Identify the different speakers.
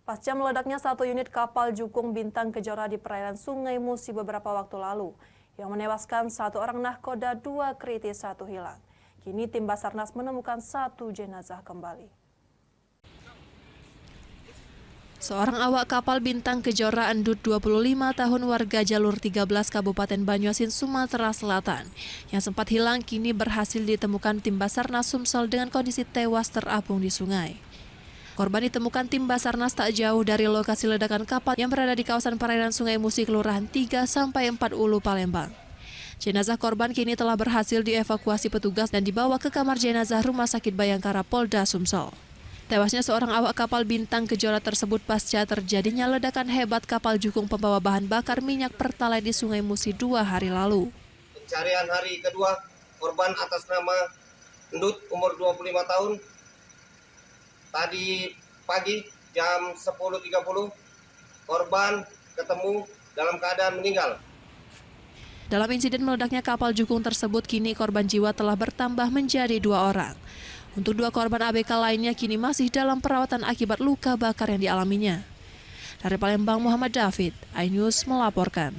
Speaker 1: Pasca meledaknya satu unit kapal Jukung Bintang Kejora di perairan Sungai Musi beberapa waktu lalu, yang menewaskan satu orang nahkoda, 2 kritis, 1 hilang. Kini tim Basarnas menemukan 1 jenazah kembali. Seorang awak kapal Bintang Kejora Endut 25 tahun warga jalur 13 Kabupaten Banyuasin, Sumatera Selatan yang sempat hilang kini berhasil ditemukan tim Basarnas Sumsel dengan kondisi tewas terapung di sungai. Korban ditemukan tim Basarnas tak jauh dari lokasi ledakan kapal yang berada di kawasan perairan Sungai Musi, Kelurahan 3-4 Ulu, Palembang. Jenazah korban kini telah berhasil dievakuasi petugas dan dibawa ke kamar jenazah Rumah Sakit Bayangkara Polda Sumsel. Tewasnya seorang awak kapal Bintang Kejora tersebut pasca terjadinya ledakan hebat kapal Jukung pembawa bahan bakar minyak Pertalite di Sungai Musi 2 hari lalu.
Speaker 2: Pencarian hari kedua, korban atas nama Endut umur 25 tahun. Tadi pagi jam 10.30 korban ketemu dalam keadaan meninggal.
Speaker 1: Dalam insiden meledaknya kapal Jukung tersebut, kini korban jiwa telah bertambah menjadi 2 orang. Untuk 2 korban ABK lainnya kini masih dalam perawatan akibat luka bakar yang dialaminya. Dari Palembang, Muhammad David, iNews melaporkan.